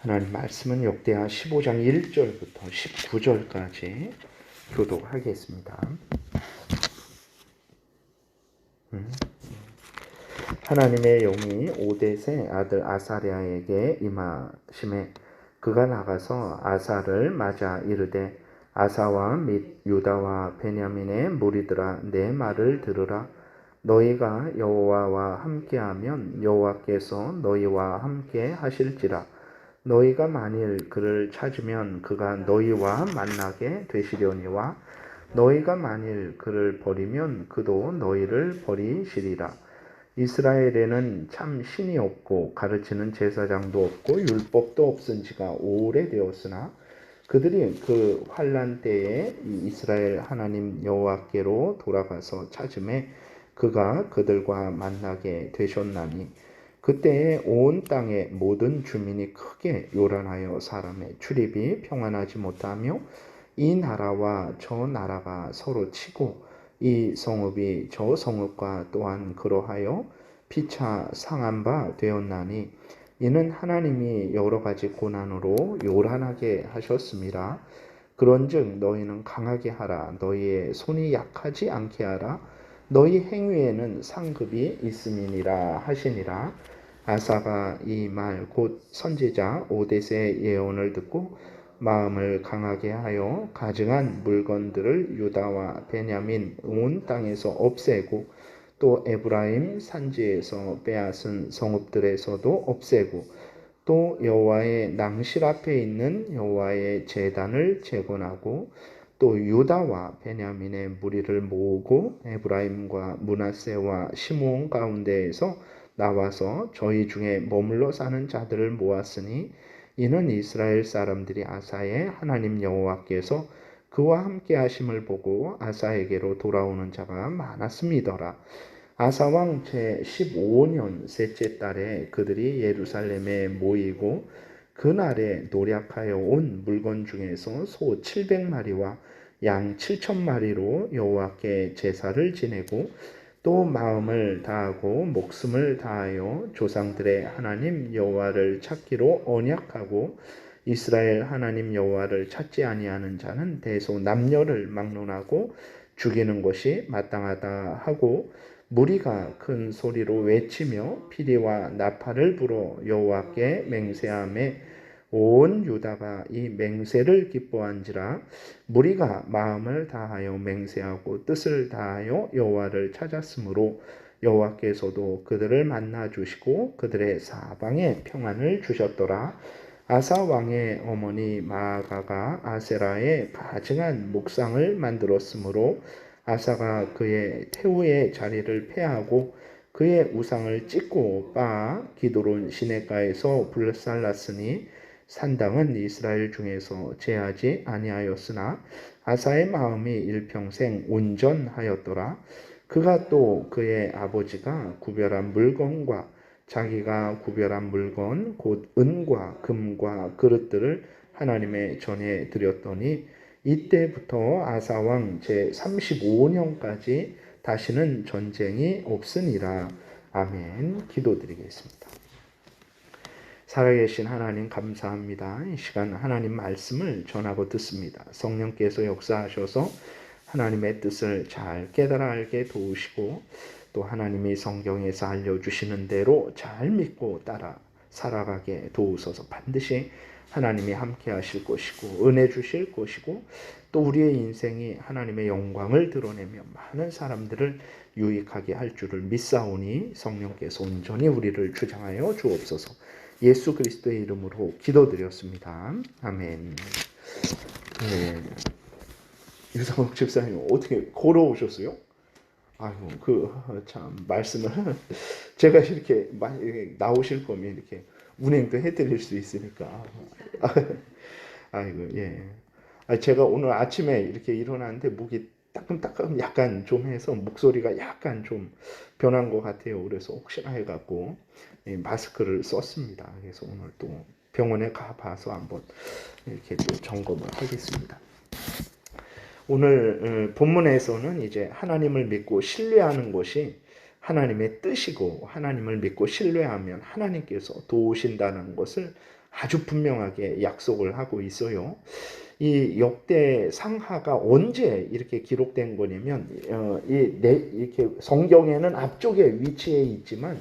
하나님 말씀은 역대하 15장 1절부터 19절까지 교독하겠습니다. 하나님의 영이 오뎃의 아들 아사랴에게 임하심에 그가 나가서 아사를 맞아 이르되 아사와 및 유다와 베냐민의 무리들아 내 말을 들으라. 너희가 여호와와 함께하면 여호와께서 너희와 함께 하실지라. 너희가 만일 그를 찾으면 그가 너희와 만나게 되시려니와 너희가 만일 그를 버리면 그도 너희를 버리시리라. 이스라엘에는 참 신이 없고 가르치는 제사장도 없고 율법도 없은 지가 오래되었으나 그들이 그 환난 때에 이스라엘 하나님 여호와께로 돌아가서 찾음에 그가 그들과 만나게 되셨나니 그때에 온 땅의 모든 주민이 크게 요란하여 사람의 출입이 평안하지 못하며 이 나라와 저 나라가 서로 치고 이 성읍이 저 성읍과 또한 그러하여 피차 상한 바 되었나니 이는 하나님이 여러 가지 고난으로 요란하게 하셨습니다. 그런즉 너희는 강하게 하라. 너희의 손이 약하지 않게 하라. 너희 행위에는 상급이 있음이니라 하시니라. 아사가 이 말 곧 선지자 오뎃의 예언을 듣고 마음을 강하게 하여 가증한 물건들을 유다와 베냐민 온 땅에서 없애고 또 에브라임 산지에서 빼앗은 성읍들에서도 없애고 또 여호와의 낭실 앞에 있는 여호와의 제단을 재건하고 또 유다와 베냐민의 무리를 모으고 에브라임과 므낫세와 시므온 가운데에서 나와서 저희 중에 머물러 사는 자들을 모았으니 이는 이스라엘 사람들이 아사의 하나님 여호와께서 그와 함께 하심을 보고 아사에게로 돌아오는 자가 많았음이더라. 아사 왕 제15년 셋째 달에 그들이 예루살렘에 모이고 그날에 노략하여 온 물건 중에서 소 700마리와 양 7,000마리로 여호와께 제사를 지내고 또 마음을 다하고 목숨을 다하여 조상들의 하나님 여호와를 찾기로 언약하고 이스라엘 하나님 여호와를 찾지 아니하는 자는 대소 남녀를 막론하고 죽이는 것이 마땅하다 하고 무리가 큰 소리로 외치며 피리와 나팔을 불어 여호와께 맹세하며 온 유다가 이 맹세를 기뻐한지라. 무리가 마음을 다하여 맹세하고 뜻을 다하여 여호와를 찾았으므로 여호와께서도 그들을 만나 주시고 그들의 사방에 평안을 주셨더라. 아사 왕의 어머니 마아가가 아세라의 가증한 목상을 만들었으므로 아사가 그의 태우의 자리를 폐하고 그의 우상을 찢고 빻아 기드론 시내가에서 불살랐으니 산당은 이스라엘 중에서 제하지 아니하였으나 아사의 마음이 일평생 온전하였더라. 그가 또 그의 아버지가 구별한 물건과 자기가 구별한 물건 곧 은과 금과 그릇들을 하나님의 전에 드렸더니 이때부터 아사왕 제35년까지 다시는 전쟁이 없으니라. 아멘. 기도드리겠습니다. 살아계신 하나님 감사합니다. 이 시간 하나님 말씀을 전하고 듣습니다. 성령께서 역사하셔서 하나님의 뜻을 잘 깨달아 알게 도우시고 또 하나님이 성경에서 알려주시는 대로 잘 믿고 따라 살아가게 도우소서. 반드시 하나님이 함께 하실 것이고 은혜 주실 것이고 또 우리의 인생이 하나님의 영광을 드러내며 많은 사람들을 유익하게 할 줄을 믿사오니 성령께서 온전히 우리를 주장하여 주옵소서. 예수 그리스도의 이름으로 기도드렸습니다. 아멘. 네. 유성욱 집사님 어떻게 걸어오셨어요? 아이고 참 말씀을 제가 이렇게 나오실 거면 이렇게 운행도 해드릴 수 있으니까. 아이고 예. 제가 오늘 아침에 이렇게 일어났는데 목이 따끔따끔 약간 좀 해서 목소리가 약간 좀 변한 것 같아요. 그래서 혹시나 해갖고 마스크를 썼습니다. 그래서 오늘 또 병원에 가봐서 한번 이렇게 또 점검을 하겠습니다. 오늘 본문에서는 이제 하나님을 믿고 신뢰하는 것이 하나님의 뜻이고 하나님을 믿고 신뢰하면 하나님께서 도우신다는 것을 아주 분명하게 약속을 하고 있어요. 이 역대 상하가 언제 이렇게 기록된 거냐면 이렇게 성경에는 앞쪽에 위치해 있지만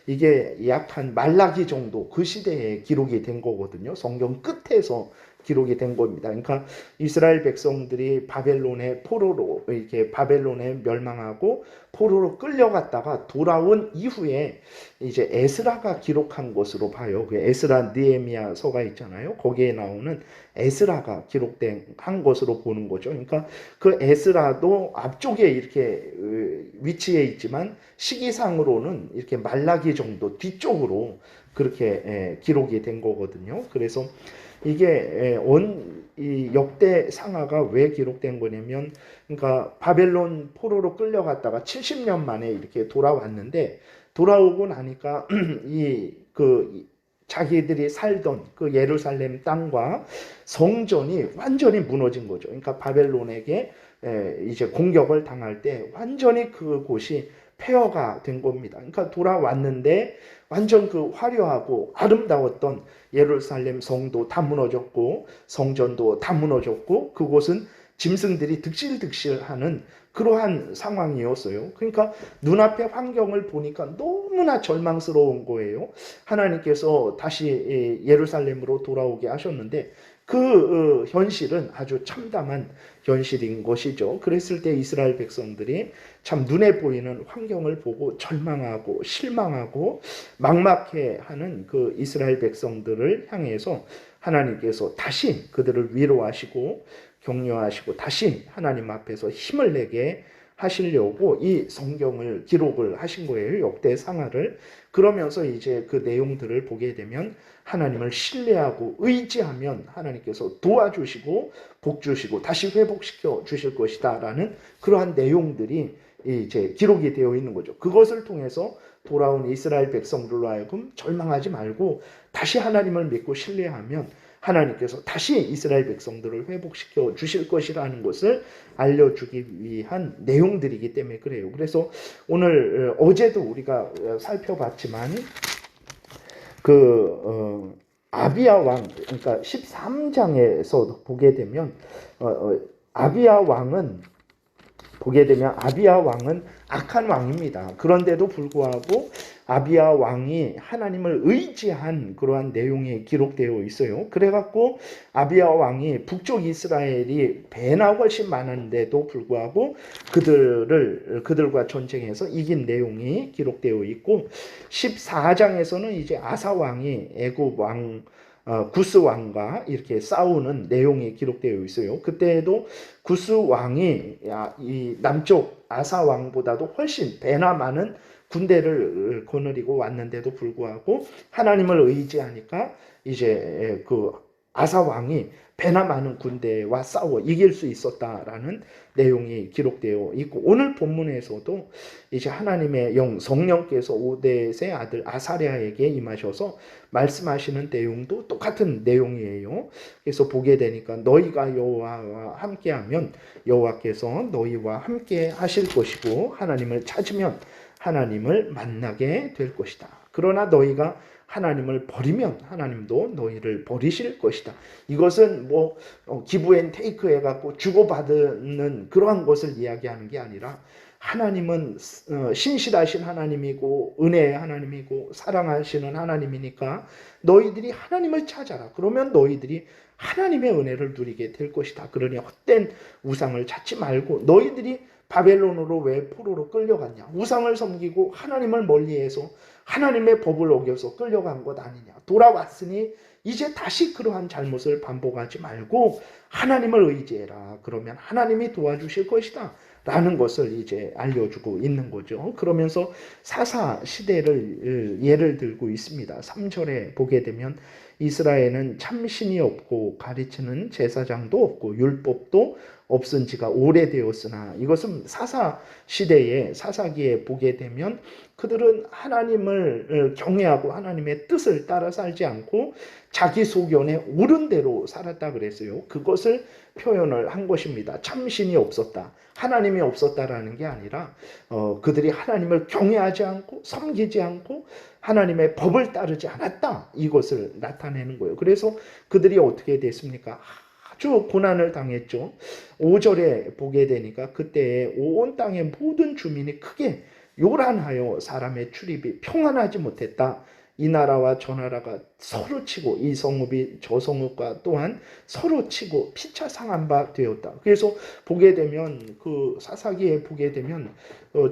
이게 약 한 말라기 정도 그 시대에 기록이 된 거거든요. 성경 끝에서 기록이 된 겁니다. 그러니까 이스라엘 백성들이 바벨론의 포로로 이렇게 바벨론에 멸망하고 포로로 끌려갔다가 돌아온 이후에 이제 에스라가 기록한 것으로 봐요. 그 에스라 느헤미야서가 있잖아요. 거기에 나오는 에스라가 기록된 한 것으로 보는 거죠. 그러니까 그 에스라도 앞쪽에 이렇게 위치해 있지만 시기상으로는 이렇게 말라기 정도 뒤쪽으로 그렇게 기록이 된 거거든요. 그래서 이게 이 역대 상하가 왜 기록된 거냐면, 그러니까 바벨론 포로로 끌려갔다가 70년 만에 이렇게 돌아왔는데, 돌아오고 나니까 자기들이 살던 그 예루살렘 땅과 성전이 완전히 무너진 거죠. 그러니까 바벨론에게 이제 공격을 당할 때 완전히 그곳이 폐허가 된 겁니다. 그러니까 돌아왔는데 완전 그 화려하고 아름다웠던 예루살렘 성도 다 무너졌고 성전도 다 무너졌고 그곳은 짐승들이 득실득실하는 그러한 상황이었어요. 그러니까 눈앞의 환경을 보니까 너무나 절망스러운 거예요. 하나님께서 다시 예루살렘으로 돌아오게 하셨는데 그 현실은 아주 참담한 현실인 것이죠. 그랬을 때 이스라엘 백성들이 참 눈에 보이는 환경을 보고 절망하고 실망하고 막막해하는 그 이스라엘 백성들을 향해서 하나님께서 다시 그들을 위로하시고 격려하시고 다시 하나님 앞에서 힘을 내게 하시려고 이 성경을 기록을 하신 거예요. 역대 상하를. 그러면서 이제 그 내용들을 보게 되면 하나님을 신뢰하고 의지하면 하나님께서 도와주시고 복 주시고 다시 회복시켜 주실 것이다라는 그러한 내용들이 이제 기록이 되어 있는 거죠. 그것을 통해서 돌아온 이스라엘 백성들로 하여금 절망하지 말고 다시 하나님을 믿고 신뢰하면 하나님께서 다시 이스라엘 백성들을 회복시켜 주실 것이라는 것을 알려주기 위한 내용들이기 때문에 그래요. 그래서 오늘 어제도 우리가 살펴봤지만 아비야 왕, 그러니까 13장에서 보게 되면 아비야 왕은 악한 왕입니다. 그런데도 불구하고 아비야 왕이 하나님을 의지한 그러한 내용이 기록되어 있어요. 그래갖고 아비야 왕이 북쪽 이스라엘이 배나 훨씬 많은데도 불구하고 그들과 전쟁해서 이긴 내용이 기록되어 있고 14장에서는 이제 아사 왕이 애굽 왕 구스 왕과 이렇게 싸우는 내용이 기록되어 있어요. 그때에도 구스 왕이 이 남쪽 아사 왕보다도 훨씬 배나 많은 군대를 거느리고 왔는데도 불구하고 하나님을 의지하니까 이제 그 아사 왕이 배나 많은 군대와 싸워 이길 수 있었다라는 내용이 기록되어 있고 오늘 본문에서도 이제 하나님의 성령께서 오뎃의 아들 아사랴에게 임하셔서 말씀하시는 내용도 똑같은 내용이에요. 그래서 보게 되니까 너희가 여호와와 함께하면 여호와께서 너희와 함께 하실 것이고 하나님을 찾으면 하나님을 만나게 될 것이다. 그러나 너희가 하나님을 버리면 하나님도 너희를 버리실 것이다. 이것은 기브 앤 테이크 해갖고 주고받는 그러한 것을 이야기하는 게 아니라 하나님은 신실하신 하나님이고 은혜의 하나님이고 사랑하시는 하나님이니까 너희들이 하나님을 찾아라. 그러면 너희들이 하나님의 은혜를 누리게 될 것이다. 그러니 헛된 우상을 찾지 말고 너희들이 바벨론으로 왜 포로로 끌려갔냐? 우상을 섬기고 하나님을 멀리해서 하나님의 법을 어겨서 끌려간 것 아니냐? 돌아왔으니 이제 다시 그러한 잘못을 반복하지 말고 하나님을 의지해라. 그러면 하나님이 도와주실 것이다. 라는 것을 이제 알려주고 있는 거죠. 그러면서 사사 시대를 예를 들고 있습니다. 3절에 보게 되면 이스라엘은 참신이 없고 가르치는 제사장도 없고 율법도 없은 지가 오래되었으나 이것은 사사 시대에 사사기에 보게 되면 그들은 하나님을 경외하고 하나님의 뜻을 따라 살지 않고 자기 소견에 옳은 대로 살았다 그랬어요. 그것을 표현을 한 것입니다. 참신이 없었다. 하나님이 없었다라는 게 아니라 그들이 하나님을 경외하지 않고 섬기지 않고 하나님의 법을 따르지 않았다. 이것을 나타내는 거예요. 그래서 그들이 어떻게 됐습니까? 아주 고난을 당했죠. 5절에 보게 되니까 그때 온 땅의 모든 주민이 크게 요란하여 사람의 출입이 평안하지 못했다. 이 나라와 저 나라가 서로 치고 이 성읍이 저 성읍과 또한 서로 치고 피차 상한 바 되었다. 그래서 보게 되면 그 사사기에 보게 되면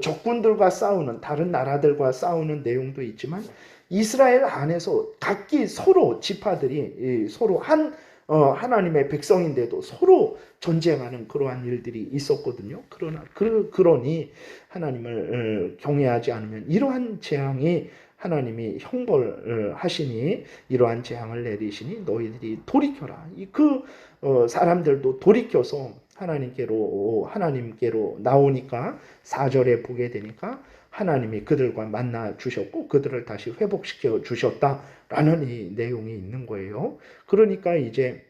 적군들과 싸우는 다른 나라들과 싸우는 내용도 있지만 이스라엘 안에서 각기 서로 지파들이 서로 하나님의 백성인데도 서로 전쟁하는 그러한 일들이 있었거든요. 그러니 하나님을 경외하지 않으면 이러한 재앙이 하나님이 형벌하시니 이러한 재앙을 내리시니 너희들이 돌이켜라. 사람들도 돌이켜서 하나님께로 나오니까 4절에 보게 되니까 하나님이 그들과 만나 주셨고 그들을 다시 회복시켜 주셨다라는 이 내용이 있는 거예요. 그러니까 이제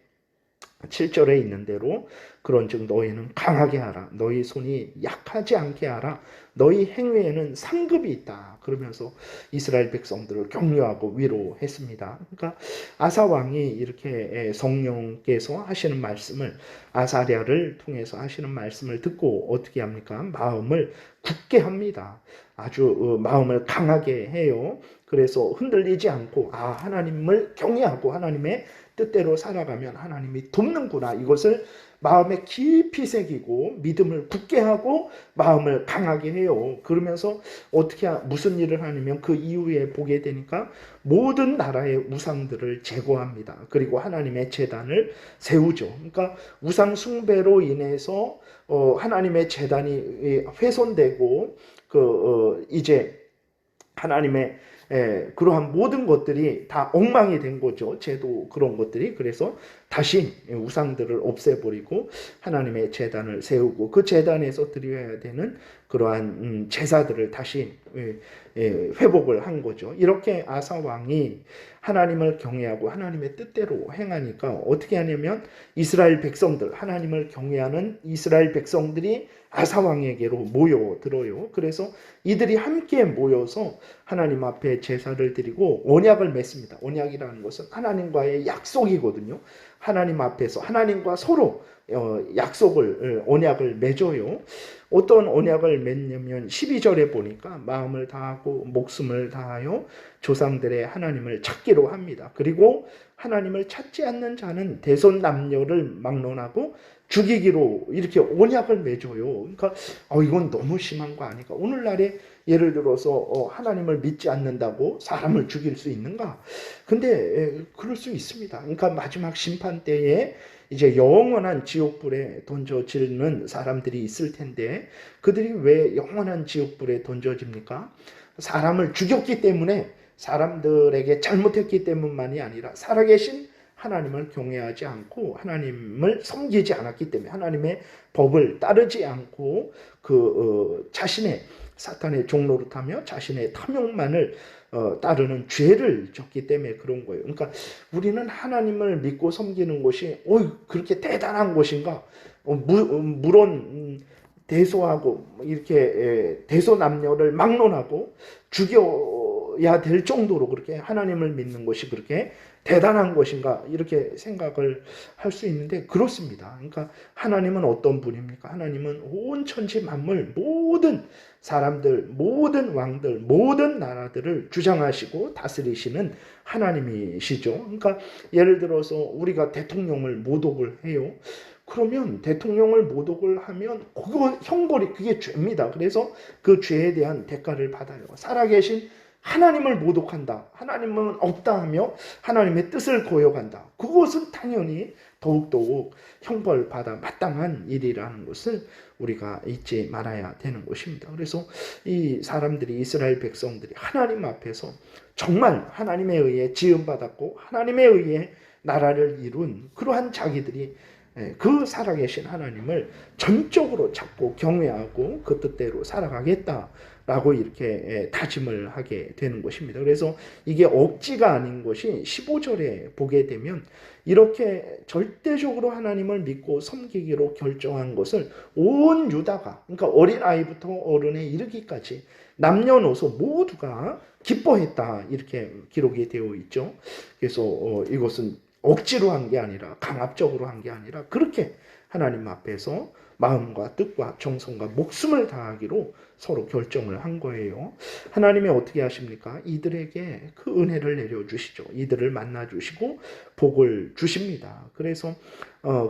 7절에 있는 대로 그런즉 너희는 강하게 하라. 너희 손이 약하지 않게 하라. 너희 행위에는 상급이 있다. 그러면서 이스라엘 백성들을 격려하고 위로했습니다. 그러니까 아사 왕이 이렇게 성령께서 하시는 말씀을 아사랴를 통해서 하시는 말씀을 듣고 어떻게 합니까? 마음을 굳게 합니다. 아주 마음을 강하게 해요. 그래서 흔들리지 않고 하나님을 경외하고 하나님의 뜻대로 살아가면 하나님이 돕는구나. 이것을 마음에 깊이 새기고 믿음을 굳게 하고 마음을 강하게 해요. 그러면서 무슨 일을 하냐면 그 이후에 보게 되니까 모든 나라의 우상들을 제거합니다. 그리고 하나님의 제단을 세우죠. 그러니까 우상 숭배로 인해서 하나님의 제단이 훼손되고 이제 하나님의 그러한 모든 것들이 다 엉망이 된 거죠. 제도 그런 것들이. 그래서 다시 우상들을 없애버리고 하나님의 제단을 세우고 그 제단에서 드려야 되는 그러한 제사들을 다시 회복을 한 거죠. 이렇게 아사 왕이 하나님을 경외하고 하나님의 뜻대로 행하니까 어떻게 하냐면 이스라엘 백성들, 하나님을 경외하는 이스라엘 백성들이 아사 왕에게로 모여들어요. 그래서 이들이 함께 모여서 하나님 앞에 제사를 드리고 언약을 맺습니다. 언약이라는 것은 하나님과의 약속이거든요. 하나님 앞에서 하나님과 서로 언약을 맺어요. 어떤 언약을 맺냐면 12절에 보니까 마음을 다하고 목숨을 다하여 조상들의 하나님을 찾기로 합니다. 그리고 하나님을 찾지 않는 자는 대손 남녀를 막론하고 죽이기로 이렇게 언약을 맺어요. 그러니까 이건 너무 심한 거 아닌가? 오늘날에 예를 들어서 하나님을 믿지 않는다고 사람을 죽일 수 있는가? 근데 그럴 수 있습니다. 그러니까 마지막 심판 때에 이제 영원한 지옥불에 던져지는 사람들이 있을 텐데 그들이 왜 영원한 지옥불에 던져집니까? 사람을 죽였기 때문에 사람들에게 잘못했기 때문만이 아니라 살아계신 하나님을 경외하지 않고 하나님을 섬기지 않았기 때문에 하나님의 법을 따르지 않고 자신의 사탄의 종노릇하며 자신의 탐욕만을 따르는 죄를 졌기 때문에 그런 거예요. 그러니까 우리는 하나님을 믿고 섬기는 것이 그렇게 대단한 것인가? 물론 대소하고 이렇게 대소남녀를 막론하고 죽여야 될 정도로 그렇게 하나님을 믿는 것이 그렇게 대단한 것인가 이렇게 생각을 할 수 있는데 그렇습니다. 그러니까 하나님은 어떤 분입니까? 하나님은 온 천지 만물 모든 사람들, 모든 왕들, 모든 나라들을 주장하시고 다스리시는 하나님이시죠. 그러니까 예를 들어서 우리가 대통령을 모독을 해요. 그러면 대통령을 모독을 하면 형벌이 그게 죄입니다. 그래서 그 죄에 대한 대가를 받아요. 살아계신 하나님을 모독한다. 하나님은 없다 하며 하나님의 뜻을 거역한다. 그것은 당연히 더욱더욱 형벌받아 마땅한 일이라는 것을 우리가 잊지 말아야 되는 것입니다. 그래서 이 사람들이 이스라엘 백성들이 하나님 앞에서 정말 하나님에 의해 지음받았고 하나님에 의해 나라를 이룬 그러한 자기들이 그 살아계신 하나님을 전적으로 찾고 경외하고 그 뜻대로 살아가겠다라고 이렇게 다짐을 하게 되는 것입니다. 그래서 이게 억지가 아닌 것이 15절에 보게 되면 이렇게 절대적으로 하나님을 믿고 섬기기로 결정한 것을 온 유다가 그러니까 어린아이부터 어른에 이르기까지 남녀노소 모두가 기뻐했다 이렇게 기록이 되어 있죠. 그래서 이것은 억지로 한 게 아니라 강압적으로 한 게 아니라 그렇게 하나님 앞에서 마음과 뜻과 정성과 목숨을 다하기로 서로 결정을 한 거예요. 하나님이 어떻게 하십니까? 이들에게 그 은혜를 내려주시죠. 이들을 만나주시고 복을 주십니다. 그래서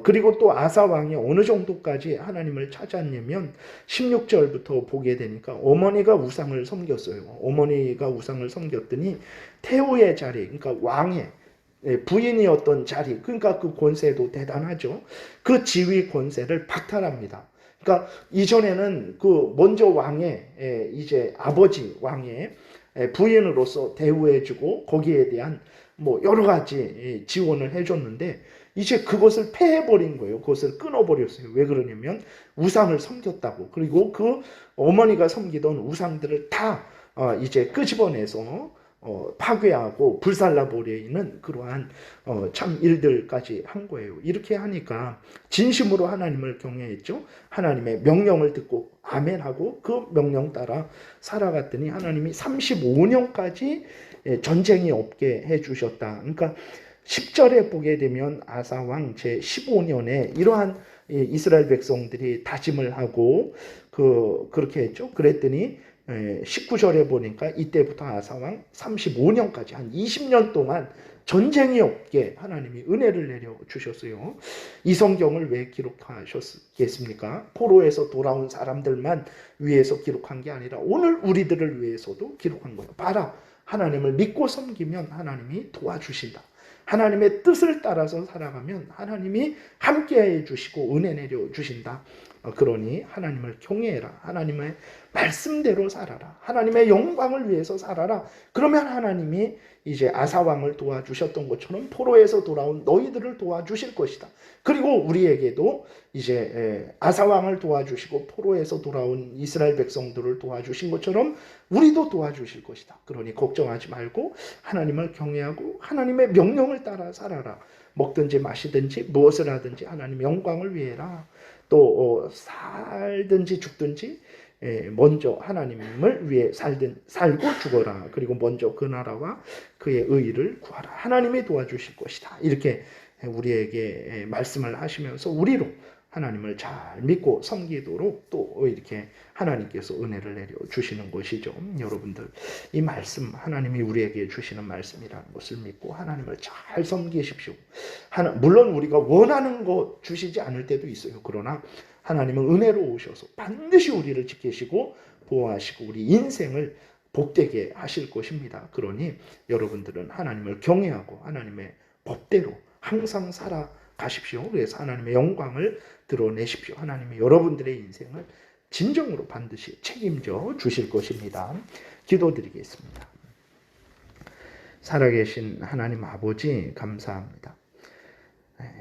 그리고 또 아사 왕이 어느 정도까지 하나님을 찾았냐면 16절부터 보게 되니까 어머니가 우상을 섬겼어요. 어머니가 우상을 섬겼더니 태후의 자리, 그러니까 왕의 부인이었던 자리, 그러니까 그 권세도 대단하죠. 그 지위 권세를 박탈합니다. 그러니까 이전에는 그 먼저 왕의 이제 아버지 왕의 부인으로서 대우해주고 거기에 대한 뭐 여러 가지 지원을 해줬는데 이제 그것을 폐해버린 거예요. 그것을 끊어버렸어요. 왜 그러냐면 우상을 섬겼다고. 그리고 그 어머니가 섬기던 우상들을 다 이제 끄집어내서 파괴하고 불살라버리는 그러한 참 일들까지 한 거예요. 이렇게 하니까 진심으로 하나님을 경외했죠. 하나님의 명령을 듣고 아멘하고 그 명령 따라 살아갔더니 하나님이 35년까지 전쟁이 없게 해주셨다. 그러니까 10절에 보게 되면 아사왕 제15년에 이러한 이스라엘 백성들이 다짐을 하고 그렇게 했죠. 그랬더니 19절에 보니까 이때부터 아사왕 35년까지 한 20년 동안 전쟁이 없게 하나님이 은혜를 내려주셨어요. 이 성경을 왜 기록하셨겠습니까? 포로에서 돌아온 사람들만 위해서 기록한 게 아니라 오늘 우리들을 위해서도 기록한 거예요. 봐라, 하나님을 믿고 섬기면 하나님이 도와주신다. 하나님의 뜻을 따라서 살아가면 하나님이 함께해 주시고 은혜 내려 주신다. 그러니 하나님을 경외해라. 하나님의 말씀대로 살아라. 하나님의 영광을 위해서 살아라. 그러면 하나님이 이제 아사왕을 도와주셨던 것처럼 포로에서 돌아온 너희들을 도와주실 것이다. 그리고 우리에게도 이제 아사왕을 도와주시고 포로에서 돌아온 이스라엘 백성들을 도와주신 것처럼 우리도 도와주실 것이다. 그러니 걱정하지 말고 하나님을 경외하고 하나님의 명령을 따라 살아라. 먹든지 마시든지 무엇을 하든지 하나님 영광을 위해라. 또 살든지 죽든지 먼저 하나님을 위해 살고 죽어라. 그리고 먼저 그 나라와 그의 의의를 구하라. 하나님이 도와주실 것이다. 이렇게 우리에게 말씀을 하시면서 우리로 하나님을 잘 믿고 섬기도록 또 이렇게 하나님께서 은혜를 내려주시는 것이죠. 여러분들 이 말씀 하나님이 우리에게 주시는 말씀이라는 것을 믿고 하나님을 잘 섬기십시오. 물론 우리가 원하는 것 주시지 않을 때도 있어요. 그러나 하나님은 은혜로 오셔서 반드시 우리를 지키시고 보호하시고 우리 인생을 복되게 하실 것입니다. 그러니 여러분들은 하나님을 경외하고 하나님의 법대로 항상 살아가십시오. 그래서 하나님의 영광을 드러내십시오. 하나님이 여러분들의 인생을 진정으로 반드시 책임져 주실 것입니다. 기도드리겠습니다. 살아계신 하나님 아버지 감사합니다.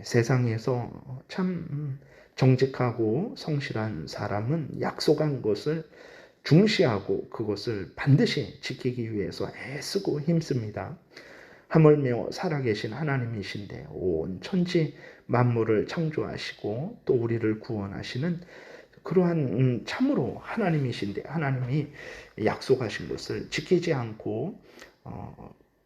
세상에서 참 정직하고 성실한 사람은 약속한 것을 중시하고 그것을 반드시 지키기 위해서 애쓰고 힘씁니다. 하물며 살아계신 하나님이신데 온 천지 만물을 창조하시고 또 우리를 구원하시는 그러한 참으로 하나님이신데 하나님이 약속하신 것을 지키지 않고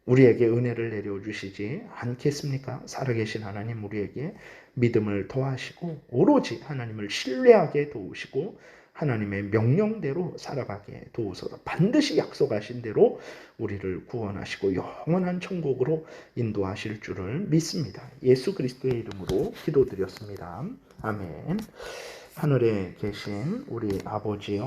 우리에게 은혜를 내려주시지 않겠습니까? 살아계신 하나님 우리에게 믿음을 더하시고 오로지 하나님을 신뢰하게 도우시고 하나님의 명령대로 살아가게 도우소서. 반드시 약속하신 대로 우리를 구원하시고 영원한 천국으로 인도하실 줄을 믿습니다. 예수 그리스도의 이름으로 기도드렸습니다. 아멘. 하늘에 계신 우리 아버지요